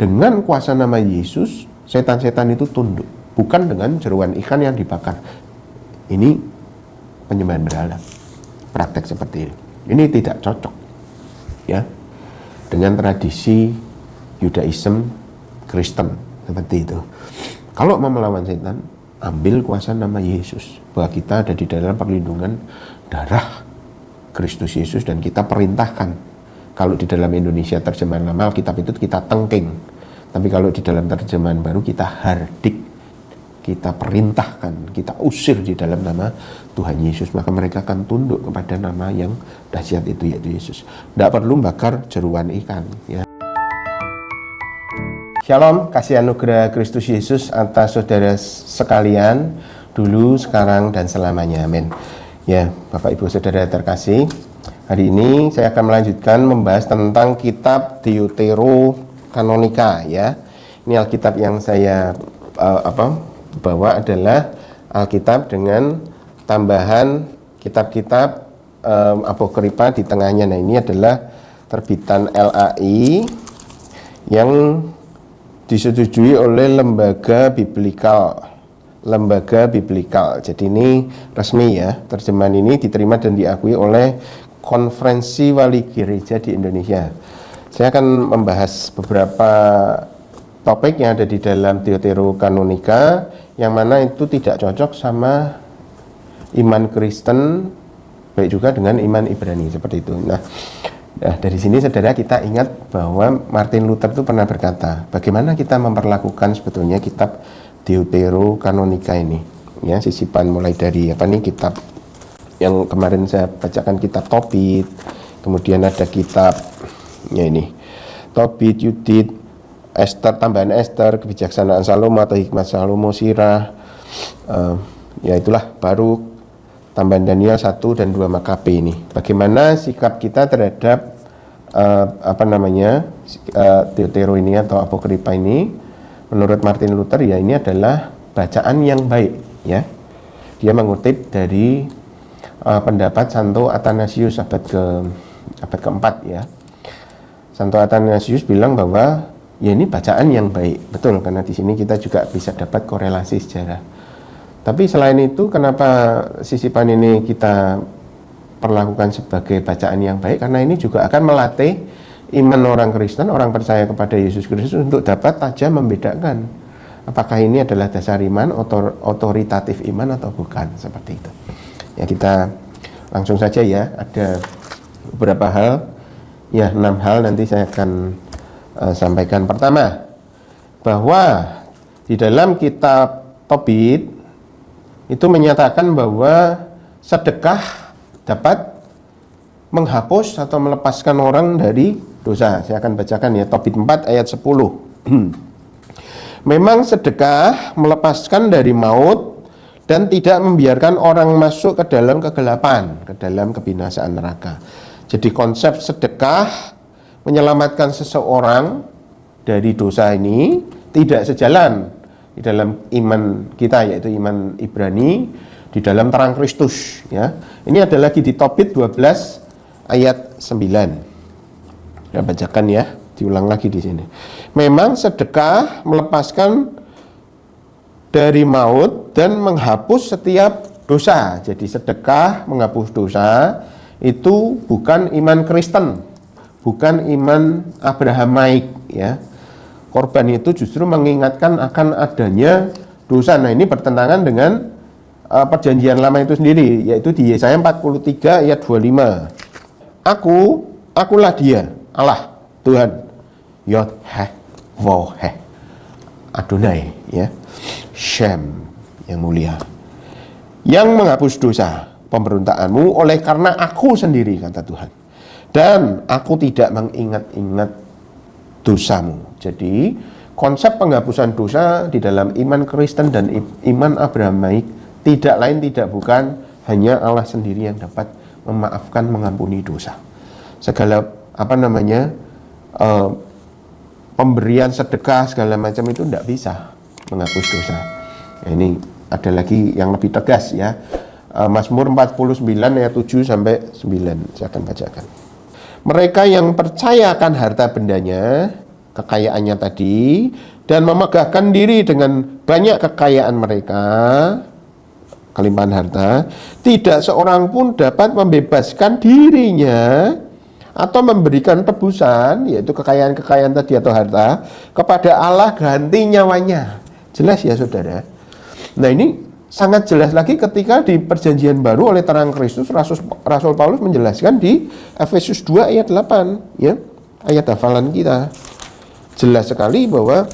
dengan kuasa nama Yesus, setan-setan itu tunduk. Bukan dengan jeroan ikan yang dibakar. Ini penyembahan berhala. Praktek seperti ini. Ini tidak cocok, ya, dengan tradisi Yudaism Kristen seperti itu. Kalau mau melawan setan, ambil kuasa nama Yesus. Bahwa kita ada di dalam perlindungan darah Kristus Yesus, dan kita perintahkan. Kalau di dalam Indonesia terjemahan lama Alkitab itu kita tengking. Tapi kalau di dalam terjemahan baru kita hardik, kita perintahkan, kita usir di dalam nama Tuhan Yesus. Maka mereka akan tunduk kepada nama yang dahsyat itu, yaitu Yesus. Tidak perlu bakar jeruan ikan, ya. Shalom, kasih anugerah Kristus Yesus atas saudara sekalian, dulu, sekarang, dan selamanya. Amin. Ya, Bapak Ibu Saudara terkasih, hari ini saya akan melanjutkan membahas tentang kitab Deuterokanonika, ya. Ini Alkitab yang saya bawa adalah Alkitab dengan tambahan kitab-kitab apokripa di tengahnya. Nah, ini adalah terbitan LAI yang disetujui oleh lembaga biblikal. Jadi ini resmi, ya. Terjemahan ini diterima dan diakui oleh Konferensi Wali Gereja di Indonesia. Saya akan membahas beberapa topik yang ada di dalam Deuterokanonika, yang mana itu tidak cocok sama iman Kristen, baik juga dengan iman Ibrani, seperti itu. Nah, dari sini saudara kita ingat bahwa Martin Luther itu pernah berkata, bagaimana kita memperlakukan sebetulnya kitab Deuterokanonika ini, ya, sisipan mulai dari kitab yang kemarin saya bacakan, kitab Tobit, kemudian ada kitab ini Tobit, Yudit, Ester, tambahan Ester, kebijaksanaan Salomo atau hikmat Salomo, Sirah, ya itulah, Baruk, tambahan Daniel 1 dan 2 Makabe ini. Bagaimana sikap kita terhadap Deutero ini atau apokripa ini? Menurut Martin Luther, ya, ini adalah bacaan yang baik, ya. Dia mengutip dari pendapat Santo Athanasius abad keempat, ya. Santo Athanasius bilang bahwa ya ini bacaan yang baik, betul, karena di sini kita juga bisa dapat korelasi sejarah. Tapi selain itu, kenapa sisipan ini kita perlakukan sebagai bacaan yang baik? Karena ini juga akan melatih iman orang Kristen, orang percaya kepada Yesus Kristus, untuk dapat tajam membedakan apakah ini adalah dasar iman, otoritatif iman atau bukan, seperti itu. Ya, kita langsung saja, ya. Ada beberapa hal, ya, 6 hal nanti saya akan sampaikan. Pertama, bahwa di dalam kitab Tobit itu menyatakan bahwa sedekah dapat menghapus atau melepaskan orang dari dosa. Saya akan bacakan, ya, Tobit 4 ayat 10. Memang sedekah melepaskan dari maut dan tidak membiarkan orang masuk ke dalam kegelapan, ke dalam kebinasaan neraka. Jadi konsep sedekah menyelamatkan seseorang dari dosa ini tidak sejalan di dalam iman kita, yaitu iman Ibrani, di dalam terang Kristus, ya. Ini ada lagi di Tobit 12 ayat 9. Saya bacakan, ya, diulang lagi di sini. Memang sedekah melepaskan dari maut dan menghapus setiap dosa. Jadi sedekah menghapus dosa itu bukan iman Kristen, bukan iman Abrahamaik, ya. Korban itu justru mengingatkan akan adanya dosa. Nah, ini bertentangan dengan perjanjian lama itu sendiri, yaitu di Yesaya 43 ayat 25. Akulah dia, Allah, Tuhan, Yod Heh Voh Heh, Adonai, ya, Shem, yang mulia, yang menghapus dosa pemberontakanmu oleh karena aku sendiri, kata Tuhan, dan aku tidak mengingat-ingat dosamu. Jadi konsep penghapusan dosa di dalam iman Kristen dan iman Abrahamaik tidak lain tidak bukan hanya Allah sendiri yang dapat memaafkan, mengampuni dosa. Segala pemberian sedekah segala macam itu tidak bisa menghapus dosa. Nah, ini ada lagi yang lebih tegas, ya. Mazmur 49 ayat 7 sampai 9. Saya akan bacakan. Mereka yang percaya akan harta bendanya kekayaannya tadi dan memegahkan diri dengan banyak kekayaan mereka, kelimpahan harta, tidak seorang pun dapat membebaskan dirinya atau memberikan tebusan, yaitu kekayaan-kekayaan tadi atau harta, kepada Allah ganti nyawanya. Jelas ya saudara. Nah ini sangat jelas lagi ketika di perjanjian baru oleh terang Kristus, Rasul Paulus menjelaskan di Efesus 2 ayat 8, ya, ayat hafalan kita. Jelas sekali bahwa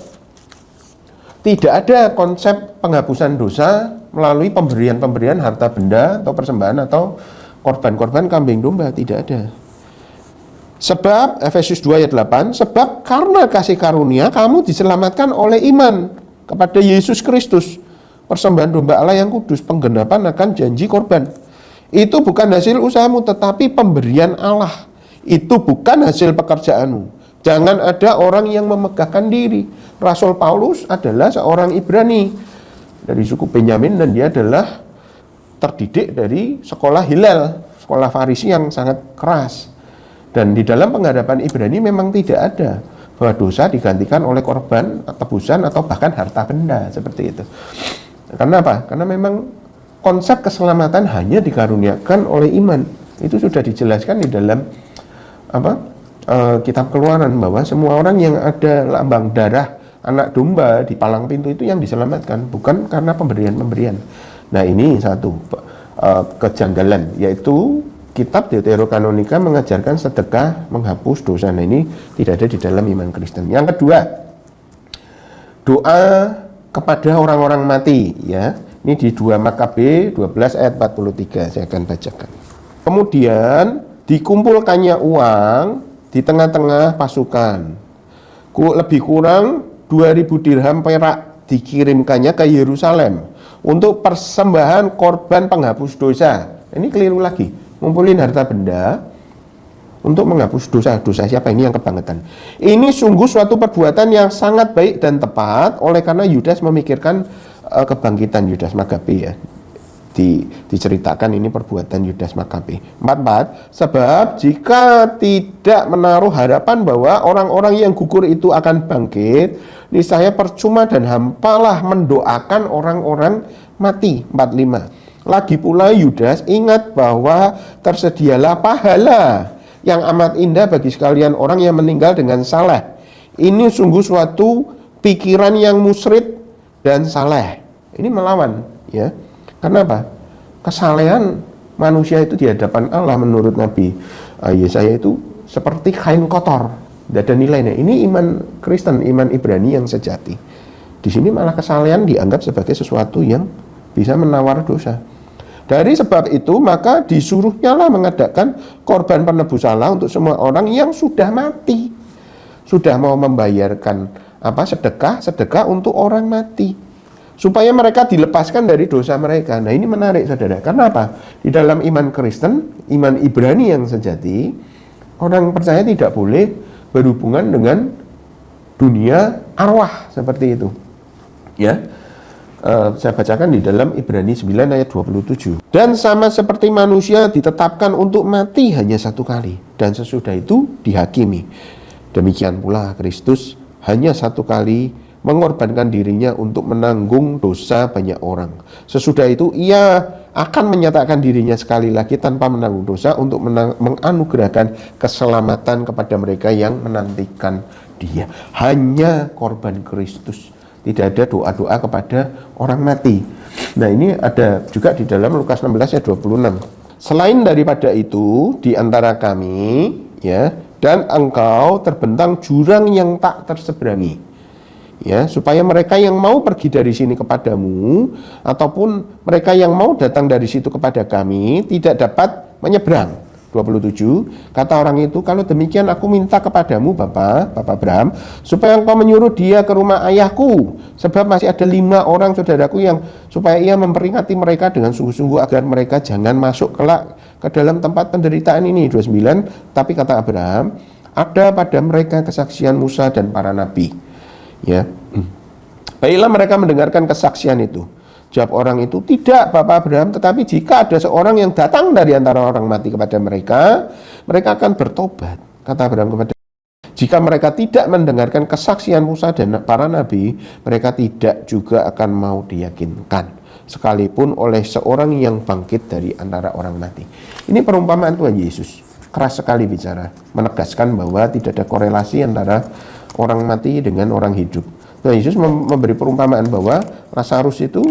tidak ada konsep penghapusan dosa melalui pemberian-pemberian harta benda atau persembahan atau korban-korban kambing domba, tidak ada. Sebab Efesus 2 ayat 8, sebab karena kasih karunia kamu diselamatkan oleh iman kepada Yesus Kristus, persembahan domba Allah yang kudus, penggenapan akan janji korban. Itu bukan hasil usahamu tetapi pemberian Allah. Itu bukan hasil pekerjaanmu. Jangan ada orang yang memegahkan diri. Rasul Paulus adalah seorang Ibrani dari suku Benyamin dan dia adalah terdidik dari sekolah Hillel, sekolah Farisi yang sangat keras. Dan di dalam penghadapan Ibrani memang tidak ada bahwa dosa digantikan oleh korban, tebusan atau bahkan harta benda seperti itu. Karena apa? Karena memang konsep keselamatan hanya dikaruniakan oleh iman. Itu sudah dijelaskan di dalam kitab Keluaran bahwa semua orang yang ada lambang darah anak domba di palang pintu itu yang diselamatkan, bukan karena pemberian-pemberian. Nah ini satu kejanggalan, yaitu kitab Deuterokanonika mengajarkan sedekah menghapus dosa. Nah ini tidak ada di dalam iman Kristen. Yang kedua, doa kepada orang-orang mati, ya. Ini di 2 Makabe 12 ayat 43, saya akan bacakan. Kemudian dikumpulkannya uang di tengah-tengah pasukan. Lebih kurang 2000 dirham perak dikirimkannya ke Yerusalem untuk persembahan korban penghapus dosa. Ini keliru lagi. Ngumpulin harta benda untuk menghapus dosa siapa ini yang kebangetan. Ini sungguh suatu perbuatan yang sangat baik dan tepat oleh karena Yudas memikirkan kebangkitan Yudas Makabe, ya. Diceritakan ini perbuatan Yudas Makabe. 44, sebab jika tidak menaruh harapan bahwa orang-orang yang gugur itu akan bangkit, niscaya percuma dan hampalah mendoakan orang-orang mati. 45, lagi pula Yudas ingat bahwa tersedialah pahala yang amat indah bagi sekalian orang yang meninggal dengan saleh. Ini sungguh suatu pikiran yang musyrik dan saleh. Ini melawan, ya. Karena apa? Kesalehan manusia itu di hadapan Allah menurut Nabi Yesaya itu seperti kain kotor, tidak ada nilainya. Ini iman Kristen, iman Ibrani yang sejati. Di sini malah kesalehan dianggap sebagai sesuatu yang bisa menawar dosa. Dari sebab itu maka disuruhnya lah mengadakan korban penebus salah untuk semua orang yang sudah mati, sudah mau membayarkan sedekah untuk orang mati, supaya mereka dilepaskan dari dosa mereka. Nah ini menarik saudara, karena apa? Di dalam iman Kristen, iman Ibrani yang sejati, orang percaya tidak boleh berhubungan dengan dunia arwah seperti itu, ya. Saya bacakan di dalam Ibrani 9 ayat 27. Dan sama seperti manusia ditetapkan untuk mati hanya satu kali, dan sesudah itu dihakimi. Demikian pula Kristus hanya satu kali mengorbankan dirinya untuk menanggung dosa banyak orang. Sesudah itu ia akan menyatakan dirinya sekali lagi tanpa menanggung dosa untuk menganugerahkan keselamatan kepada mereka yang menantikan dia. Hanya korban Kristus, tidak ada doa-doa kepada orang mati. Nah ini ada juga di dalam Lukas 16 ayat 26. Selain daripada itu di antara kami, ya, dan engkau terbentang jurang yang tak terseberangi, ya, supaya mereka yang mau pergi dari sini kepadamu ataupun mereka yang mau datang dari situ kepada kami tidak dapat menyeberang. 27, kata orang itu, kalau demikian aku minta kepadamu Bapak Abraham, supaya engkau menyuruh dia ke rumah ayahku, sebab masih ada 5 orang saudaraku yang supaya ia memperingati mereka dengan sungguh-sungguh agar mereka jangan masuk kelak ke dalam tempat penderitaan ini. 29, tapi kata Abraham, ada pada mereka kesaksian Musa dan para nabi, ya. Baiklah mereka mendengarkan kesaksian itu. Jawab orang itu, tidak Bapak Abraham, tetapi jika ada seorang yang datang dari antara orang mati kepada mereka, mereka akan bertobat. Kata Abraham kepada, Jika mereka tidak mendengarkan kesaksian Musa dan para nabi, mereka tidak juga akan mau diyakinkan, sekalipun oleh seorang yang bangkit dari antara orang mati. Ini perumpamaan Tuhan Yesus. Keras sekali bicara, menegaskan bahwa tidak ada korelasi antara orang mati dengan orang hidup. Tuhan Yesus memberi perumpamaan bahwa Lazarus itu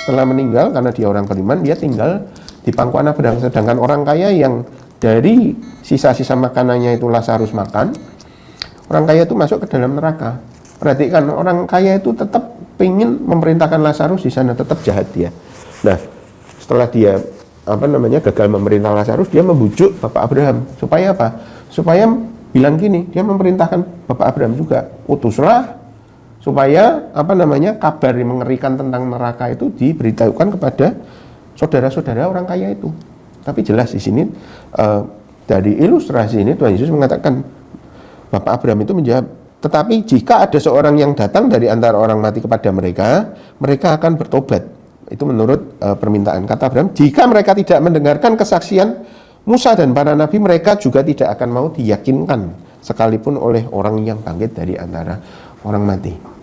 setelah meninggal, karena dia orang beriman, dia tinggal di pangkuan Abraham. Sedangkan orang kaya yang dari sisa-sisa makanannya itu Lazarus makan, orang kaya itu masuk ke dalam neraka. Perhatikan, orang kaya itu tetap ingin memerintahkan Lazarus di sana, tetap jahat dia. Nah, setelah dia gagal memerintah Lazarus, dia membujuk Bapak Abraham supaya apa? Supaya bilang gini, dia memerintahkan Bapak Abraham juga, utuslah supaya kabar yang mengerikan tentang neraka itu diberitahukan kepada saudara-saudara orang kaya itu. Tapi jelas di sini dari ilustrasi ini Tuhan Yesus mengatakan, Bapak Abraham itu menjawab, tetapi jika ada seorang yang datang dari antara orang mati kepada mereka, mereka akan bertobat. Itu menurut permintaan kata Abraham. Jika mereka tidak mendengarkan kesaksian Musa dan para nabi, mereka juga tidak akan mau diyakinkan, sekalipun oleh orang yang bangkit dari antara orang mati.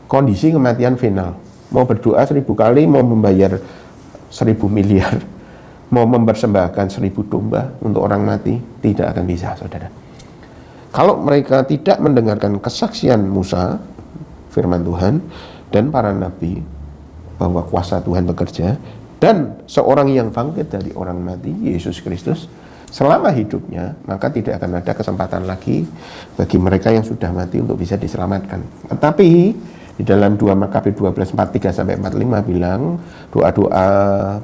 Kondisi kematian final. Mau berdoa 1000 kali, mau membayar 1000 miliar, mau mempersembahkan 1000 domba untuk orang mati, tidak akan bisa, saudara. Kalau mereka tidak mendengarkan kesaksian Musa, firman Tuhan, dan para nabi, bahwa kuasa Tuhan bekerja, dan seorang yang bangkit dari orang mati, Yesus Kristus, selama hidupnya, maka tidak akan ada kesempatan lagi bagi mereka yang sudah mati untuk bisa diselamatkan. Tetapi di dalam 2 Makabe 12:43-45 bilang, doa-doa,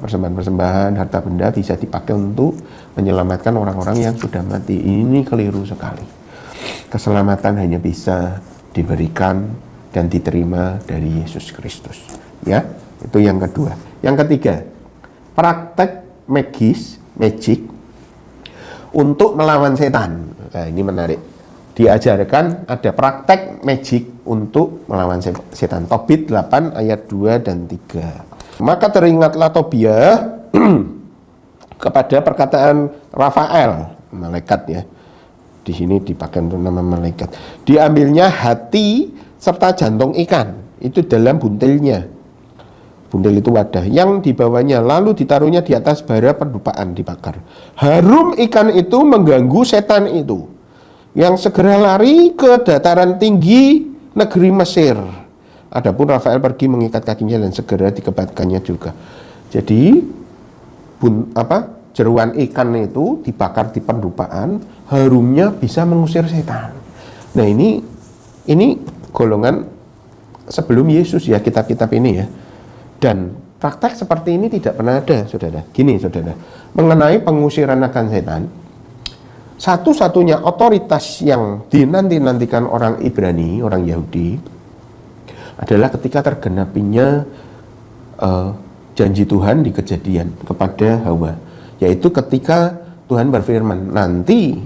persembahan-persembahan, harta benda bisa dipakai untuk menyelamatkan orang-orang yang sudah mati. Ini keliru sekali. Keselamatan hanya bisa diberikan dan diterima dari Yesus Kristus. Ya, itu yang kedua. Yang ketiga, praktek magic untuk melawan setan. Nah, ini menarik. Diajarkan ada praktek magic untuk melawan setan. Tobit 8 ayat 2 dan 3. Maka teringatlah Tobia kepada perkataan Rafael, malaikat ya. Di sini dipakai untuk nama malaikat. Diambilnya hati serta jantung ikan, itu dalam buntilnya. Buntil itu wadah yang dibawanya, lalu ditaruhnya di atas bara pendupaan dibakar. Harum ikan itu mengganggu setan itu, yang segera lari ke dataran tinggi negeri Mesir. Adapun Rafael pergi mengikat kakinya dan segera dikebatkannya juga. Jadi jeruan ikan itu dibakar di pendupaan, harumnya bisa mengusir setan. Nah, ini golongan sebelum Yesus ya, kitab-kitab ini ya. Dan praktek seperti ini tidak pernah ada, saudara. Gini, saudara, mengenai pengusiran akan setan, satu-satunya otoritas yang dinanti-nantikan orang Ibrani, orang Yahudi, adalah ketika tergenapinya janji Tuhan di Kejadian kepada Hawa, yaitu ketika Tuhan berfirman, nanti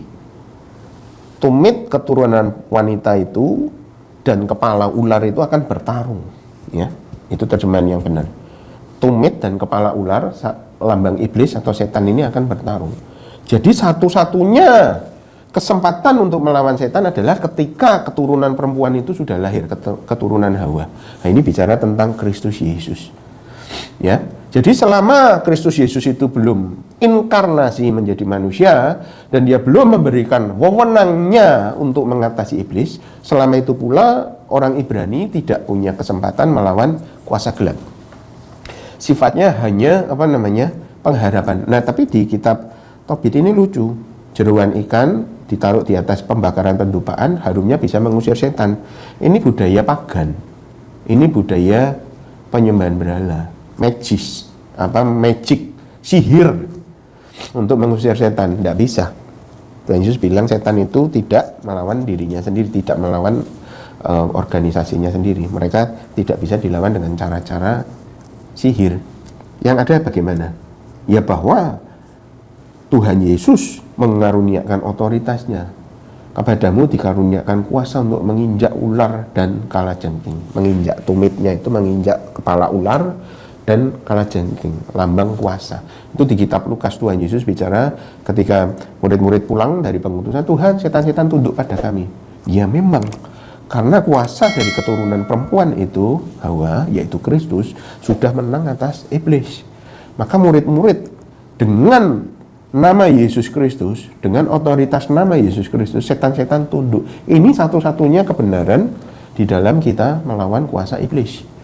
tumit keturunan wanita itu dan kepala ular itu akan bertarung. Ya, itu terjemahan yang benar. Tumit dan kepala ular, lambang iblis atau setan ini akan bertarung. Jadi satu-satunya kesempatan untuk melawan setan adalah ketika keturunan perempuan itu sudah lahir, keturunan Hawa. Nah, ini bicara tentang Kristus Yesus. Ya, jadi selama Kristus Yesus itu belum inkarnasi menjadi manusia dan dia belum memberikan wewenangnya untuk mengatasi iblis, selama itu pula orang Ibrani tidak punya kesempatan melawan kuasa gelap. Sifatnya hanya pengharapan. Nah, tapi di kitab Tobit ini lucu. Jeruan ikan ditaruh di atas pembakaran pendupaan, harumnya bisa mengusir setan. Ini budaya pagan. Ini budaya penyembahan berhala. Magic, sihir untuk mengusir setan. Tidak bisa. Tuhan Yesus bilang setan itu tidak melawan dirinya sendiri, tidak melawan organisasinya sendiri. Mereka tidak bisa dilawan dengan cara-cara sihir. Yang ada bagaimana? Ya bahwa Tuhan Yesus mengaruniakan otoritasnya. Kepadamu dikaruniakan kuasa untuk menginjak ular dan kalajengking. Menginjak tumitnya itu menginjak kepala ular dan kalajengking, lambang kuasa. Itu di kitab Lukas Tuhan Yesus bicara ketika murid-murid pulang dari pengutusan, Tuhan, setan-setan tunduk pada kami. Ya memang, karena kuasa dari keturunan perempuan itu, Hawa, yaitu Kristus, sudah menang atas iblis. Maka murid-murid dengan nama Yesus Kristus, dengan otoritas nama Yesus Kristus, setan-setan tunduk. Ini satu-satunya kebenaran di dalam kita melawan kuasa iblis.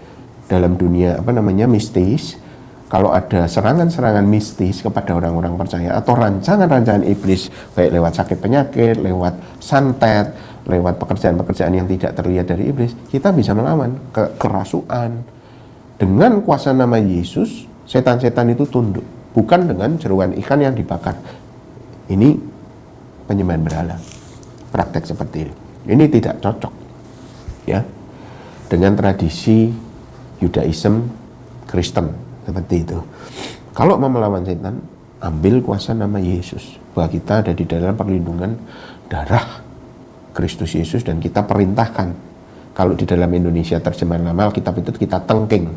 Dalam dunia mistis, kalau ada serangan-serangan mistis kepada orang-orang percaya atau rancangan-rancangan iblis, baik lewat sakit penyakit, lewat santet, lewat pekerjaan-pekerjaan yang tidak terlihat dari iblis, kita bisa melawan kerasukan. Dengan kuasa nama Yesus, setan-setan itu tunduk, bukan dengan jeruan ikan yang dibakar. Ini penyembahan berhala, praktek seperti ini. Ini tidak cocok, ya, dengan tradisi Yudaism Kristen seperti itu. Kalau mau melawan setan, ambil kuasa nama Yesus, bahwa kita ada di dalam perlindungan darah Kristus Yesus, dan kita perintahkan. Kalau di dalam Indonesia terjemahan lama Alkitab itu kita tengking,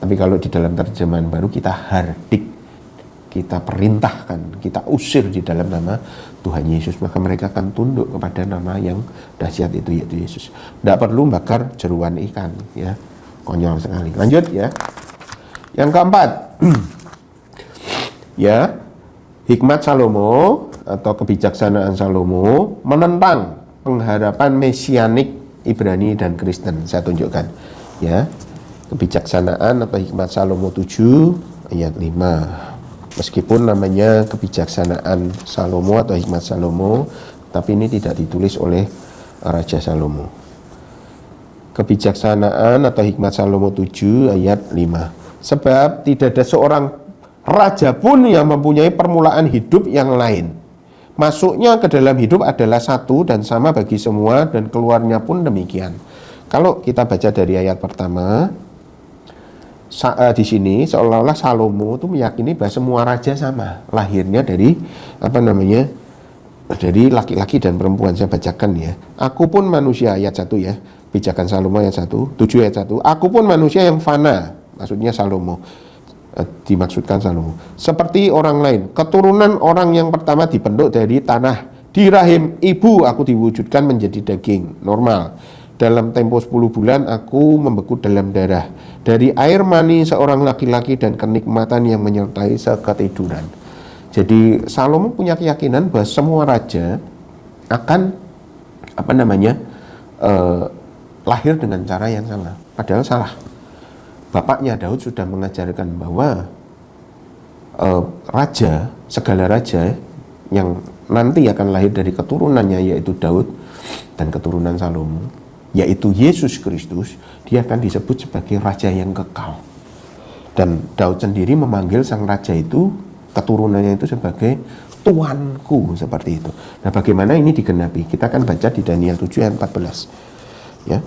tapi kalau di dalam terjemahan baru kita hardik, kita perintahkan, kita usir di dalam nama Tuhan Yesus, maka mereka akan tunduk kepada nama yang dahsyat itu, yaitu Yesus. Tidak perlu bakar jeruan ikan, ya. Konyol sekali. Lanjut, ya. Yang keempat, ya, hikmat Salomo atau kebijaksanaan Salomo menentang pengharapan mesianik Ibrani dan Kristen. Saya tunjukkan, ya, kebijaksanaan atau hikmat Salomo 7 ayat 5. Meskipun namanya kebijaksanaan Salomo atau hikmat Salomo, tapi ini tidak ditulis oleh Raja Salomo. Kebijaksanaan atau hikmat Salomo 7 ayat 5. Sebab tidak ada seorang raja pun yang mempunyai permulaan hidup yang lain. Masuknya ke dalam hidup adalah satu dan sama bagi semua, dan keluarnya pun demikian. Kalau kita baca dari ayat pertama, di sini seolah-olah Salomo itu meyakini bahwa semua raja sama, lahirnya dari dari laki-laki dan perempuan. Saya bacakan, ya. Aku pun manusia, ayat 1, ya. Bijakan Salomo ayat 1, 7 ayat 1. Aku pun manusia yang fana, maksudnya Salomo, dimaksudkan Salomo, seperti orang lain. Keturunan orang yang pertama dibentuk dari tanah. Di rahim ibu aku diwujudkan menjadi daging normal. Dalam tempo 10 bulan aku membeku dalam darah. Dari air mani seorang laki-laki dan kenikmatan yang menyertai seketiduran. Jadi Salomo punya keyakinan bahwa semua raja akan lahir dengan cara yang sama. Padahal salah. Bapaknya Daud sudah mengajarkan bahwa segala raja yang nanti akan lahir dari keturunannya, yaitu Daud dan keturunan Salomo, yaitu Yesus Kristus, dia akan disebut sebagai raja yang kekal. Dan Daud sendiri memanggil sang raja itu, keturunannya itu, sebagai tuanku, seperti itu. Nah, bagaimana ini digenapi? Kita akan baca di Daniel 7 ayat 14. Ya.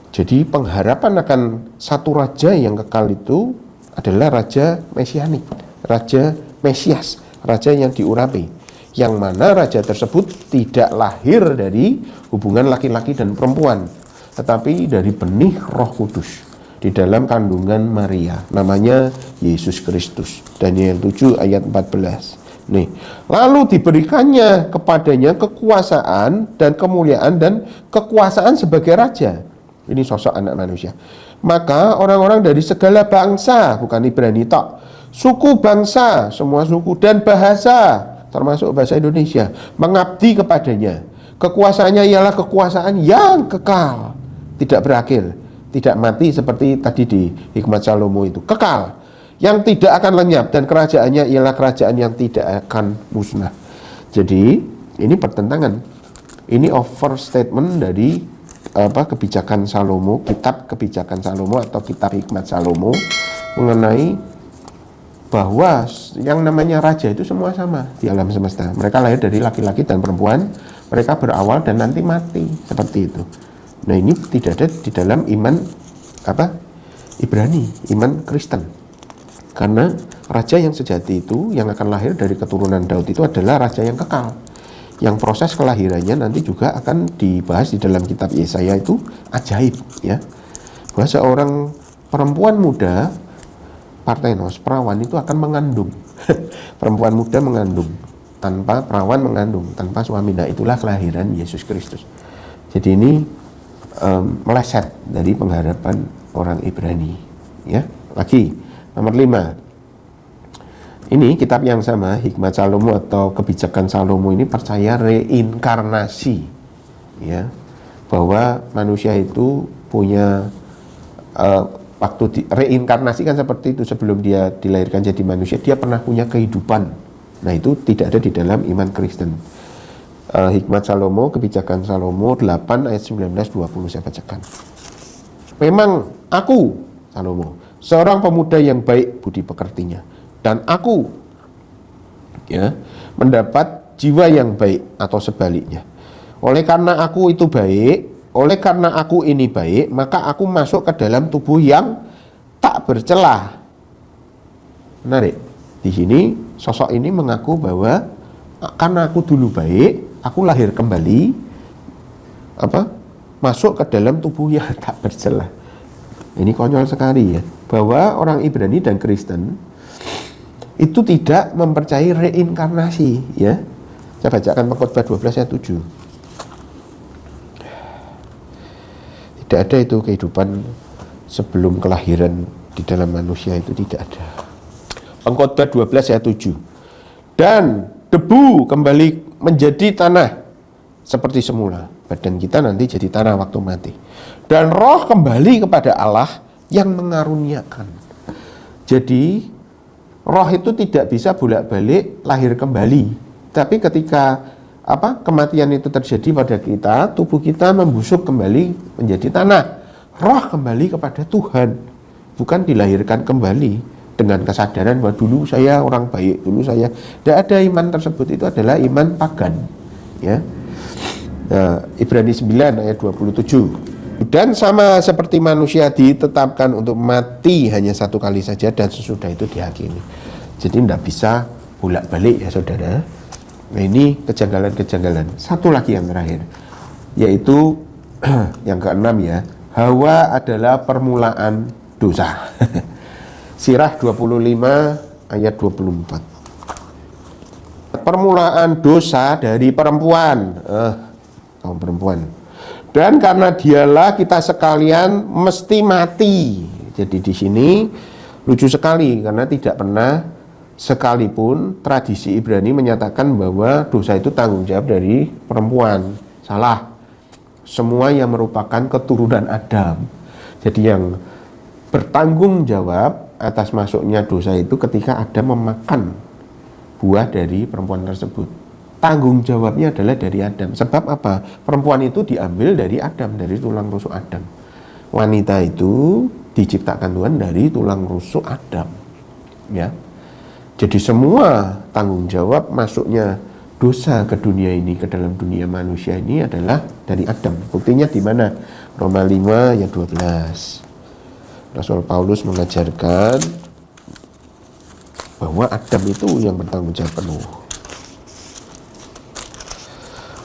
Jadi pengharapan akan satu raja yang kekal itu adalah raja mesianik, raja Mesias, raja yang diurapi, yang mana raja tersebut tidak lahir dari hubungan laki-laki dan perempuan, tetapi dari benih Roh Kudus di dalam kandungan Maria, namanya Yesus Kristus. Daniel 7 ayat 14. Nih, lalu diberikannya kepadanya kekuasaan dan kemuliaan dan kekuasaan sebagai raja. Ini sosok anak manusia. Maka orang-orang dari segala bangsa, bukan Ibrani tok, suku bangsa, semua suku dan bahasa, termasuk bahasa Indonesia, mengabdi kepadanya. Kekuasaannya ialah kekuasaan yang kekal, tidak berakhir, tidak mati seperti tadi di hikmat Salomo itu, kekal, yang tidak akan lenyap, dan kerajaannya ialah kerajaan yang tidak akan musnah. Jadi ini pertentangan, ini overstatement dari kebijakan Salomo, kitab kebijakan Salomo atau kitab hikmat Salomo, mengenai bahwa yang namanya raja itu semua sama di alam semesta. Mereka lahir dari laki-laki dan perempuan, mereka berawal dan nanti mati, seperti itu. Nah, ini tidak ada di dalam iman Ibrani, iman Kristen. Karena raja yang sejati itu, yang akan lahir dari keturunan Daud itu adalah raja yang kekal, yang proses kelahirannya nanti juga akan dibahas di dalam kitab Yesaya itu ajaib, ya. Bahwa seorang perempuan muda, partenos, perawan itu akan mengandung. Perempuan muda mengandung, tanpa perawan mengandung, tanpa suami. Nah, itulah kelahiran Yesus Kristus. Jadi ini meleset dari pengharapan orang Ibrani. Ya, lagi nomor 5. Ini kitab yang sama, Hikmat Salomo atau Kebijakan Salomo ini percaya reinkarnasi, ya, bahwa manusia itu punya waktu reinkarnasi kan seperti itu, sebelum dia dilahirkan jadi manusia dia pernah punya kehidupan. Nah, itu tidak ada di dalam iman Kristen. Hikmat Salomo, Kebijakan Salomo 8 ayat 19-20 saya bacakan. Memang aku, Salomo, seorang pemuda yang baik budi pekertinya, dan aku, ya, mendapat jiwa yang baik, atau sebaliknya. Oleh karena aku itu baik, oleh karena aku ini baik, maka aku masuk ke dalam tubuh yang tak bercelah. Menarik. Di sini sosok ini mengaku bahwa karena aku dulu baik, aku lahir kembali, masuk ke dalam tubuh yang tak bercelah. Ini konyol sekali, ya, bahwa orang Ibrani dan Kristen itu tidak mempercayai reinkarnasi, ya. Saya bacakan Pengkhotbah 12 ayat 7. Tidak ada itu kehidupan sebelum kelahiran di dalam manusia, itu tidak ada. Pengkhotbah 12 ayat 7. Dan debu kembali menjadi tanah seperti semula. Badan kita nanti jadi tanah waktu mati. Dan roh kembali kepada Allah yang mengaruniakan. Jadi roh itu tidak bisa bolak-balik lahir kembali. Tapi ketika kematian itu terjadi pada kita, tubuh kita membusuk kembali menjadi tanah. Roh kembali kepada Tuhan, bukan dilahirkan kembali dengan kesadaran bahwa dulu saya orang baik, dulu saya. Tidak ada iman tersebut, itu adalah iman pagan, ya. Ibrani 9 ayat 27. Dan sama seperti manusia ditetapkan untuk mati hanya satu kali saja, dan sesudah itu dihakimi. Jadi tidak bisa bolak-balik, ya saudara. Nah, ini kejanggalan-kejanggalan. Satu lagi yang terakhir, yaitu yang keenam, ya. Hawa adalah permulaan dosa. Sirah 25 ayat 24. Permulaan dosa dari perempuan. Kaum perempuan. Dan karena dialah kita sekalian mesti mati. Jadi di sini lucu sekali, karena tidak pernah sekalipun tradisi Ibrani menyatakan bahwa dosa itu tanggung jawab dari perempuan. Salah. Semua yang merupakan keturunan Adam. Jadi yang bertanggung jawab atas masuknya dosa itu ketika Adam memakan buah dari perempuan tersebut. Tanggung jawabnya adalah dari Adam. Sebab apa? Perempuan itu diambil dari Adam, dari tulang rusuk Adam. Wanita itu diciptakan Tuhan dari tulang rusuk Adam, ya. Jadi semua tanggung jawab masuknya dosa ke dunia ini, ke dalam dunia manusia ini adalah dari Adam. Buktinya di mana? Roma 5 ayat 12. Rasul Paulus mengajarkan bahwa Adam itu yang bertanggung jawab penuh.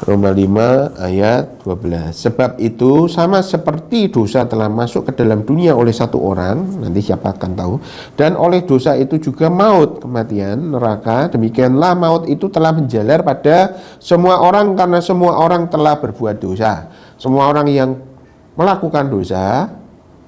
Roma 5 ayat 12. Sebab itu sama seperti dosa telah masuk ke dalam dunia oleh satu orang, nanti siapa akan tahu, dan oleh dosa itu juga maut, kematian, neraka, demikianlah maut itu telah menjalar pada semua orang karena semua orang telah berbuat dosa. Semua orang yang melakukan dosa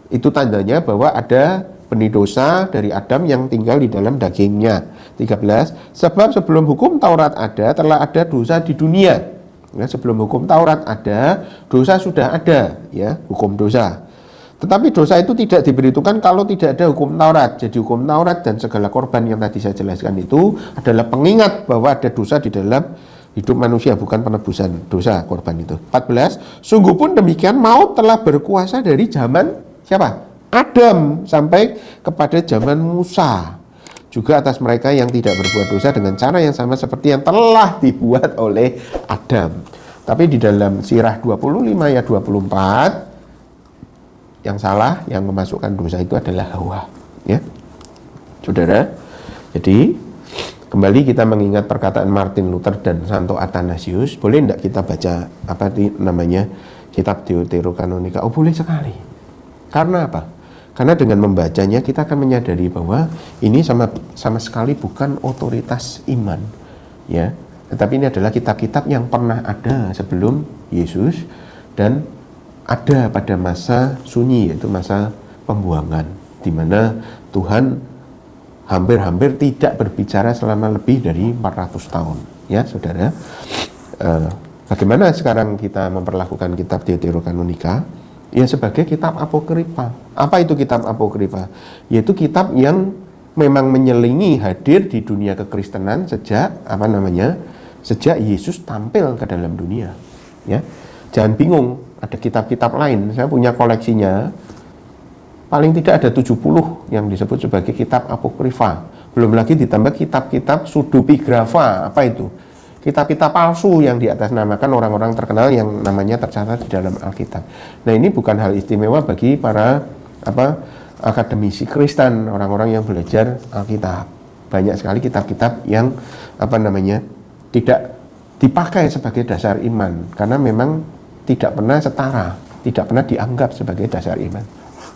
itu tandanya bahwa ada benih dosa dari Adam yang tinggal di dalam dagingnya. 13. Sebab sebelum hukum Taurat ada, telah ada dosa di dunia. Ya, sebelum hukum Taurat ada, dosa sudah ada, ya, hukum dosa. Tetapi dosa itu tidak diberitakan kalau tidak ada hukum Taurat. Jadi hukum Taurat dan segala korban yang tadi saya jelaskan itu adalah pengingat bahwa ada dosa di dalam hidup manusia, bukan penebusan dosa korban itu. 14. Sungguh pun demikian maut telah berkuasa dari zaman siapa? Adam sampai kepada zaman Musa. Juga atas mereka yang tidak berbuat dosa dengan cara yang sama seperti yang telah dibuat oleh Adam. Tapi di dalam Sirah 25 ayat 24, yang salah, yang memasukkan dosa itu adalah Hawa, ya, saudara. Jadi kembali kita mengingat perkataan Martin Luther dan Santo Athanasius. Boleh tidak kita baca kitab Deuterokanonika? Oh, boleh sekali. Karena apa? Karena dengan membacanya kita akan menyadari bahwa ini sama sekali bukan otoritas iman, ya. Tetapi ini adalah kitab-kitab yang pernah ada sebelum Yesus dan ada pada masa sunyi, yaitu masa pembuangan, di mana Tuhan hampir-hampir tidak berbicara selama lebih dari 400 tahun, ya saudara. Bagaimana sekarang kita memperlakukan kitab Deuterokanonika? Ya sebagai kitab apokrifa. Apa itu kitab apokrifa? Yaitu kitab yang memang menyelingi hadir di dunia kekristenan sejak sejak Yesus tampil ke dalam dunia. Ya, jangan bingung, ada kitab-kitab lain. Saya punya koleksinya. Paling tidak ada 70 yang disebut sebagai kitab apokrifa. Belum lagi ditambah kitab-kitab pseudepigrafa. Apa itu? Kitab-kitab palsu yang diatasnamakan orang-orang terkenal yang namanya tercatat di dalam Alkitab. Nah, ini bukan hal istimewa bagi para akademisi Kristen, orang-orang yang belajar Alkitab. Banyak sekali kitab-kitab yang tidak dipakai sebagai dasar iman karena memang tidak pernah setara, tidak pernah dianggap sebagai dasar iman.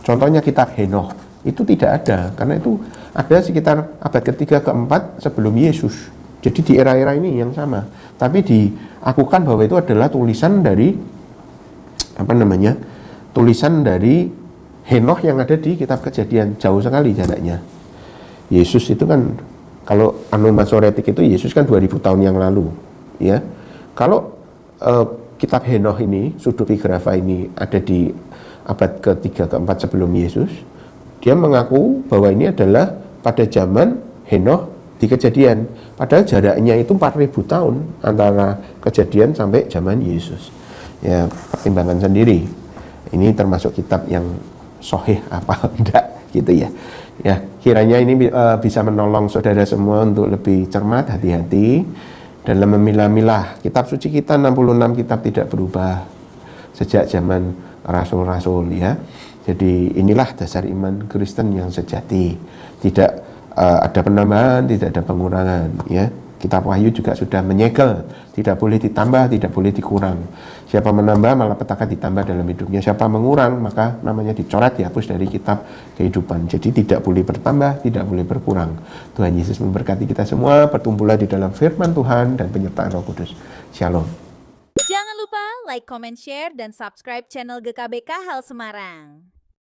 Contohnya kitab Henoch itu tidak ada karena itu ada sekitar abad ketiga keempat sebelum Yesus. Jadi di era-era ini yang sama, tapi diakukan bahwa itu adalah tulisan dari tulisan dari Henoch yang ada di kitab Kejadian. Jauh sekali jaraknya. Yesus itu kan, kalau Masoretik itu Yesus kan 2000 tahun yang lalu, ya. Kalau kitab Henoch ini, pseudepigrafa ini ada di abad ketiga keempat sebelum Yesus, dia mengaku bahwa ini adalah pada zaman Henoch di Kejadian, padahal jaraknya itu 4000 tahun antara Kejadian sampai zaman Yesus. Ya, pertimbangan sendiri. Ini termasuk kitab yang sahih apa enggak gitu ya. Ya, kiranya ini bisa menolong saudara semua untuk lebih cermat, hati-hati dalam memilah-milah. Kitab suci kita 66 kitab tidak berubah sejak zaman rasul-rasul, ya. Jadi inilah dasar iman Kristen yang sejati. Tidak ada penambahan, tidak ada pengurangan, ya. Kitab Wahyu juga sudah menyegel, tidak boleh ditambah, tidak boleh dikurang. Siapa menambah malah petaka ditambah dalam hidupnya. Siapa mengurang maka namanya dicoret, dihapus dari kitab kehidupan. Jadi tidak boleh bertambah, tidak boleh berkurang. Tuhan Yesus memberkati kita semua, bertumbuhlah di dalam firman Tuhan dan penyertaan Roh Kudus. Shalom. Jangan lupa like, comment, share, dan subscribe channel GKBK Hal Semarang.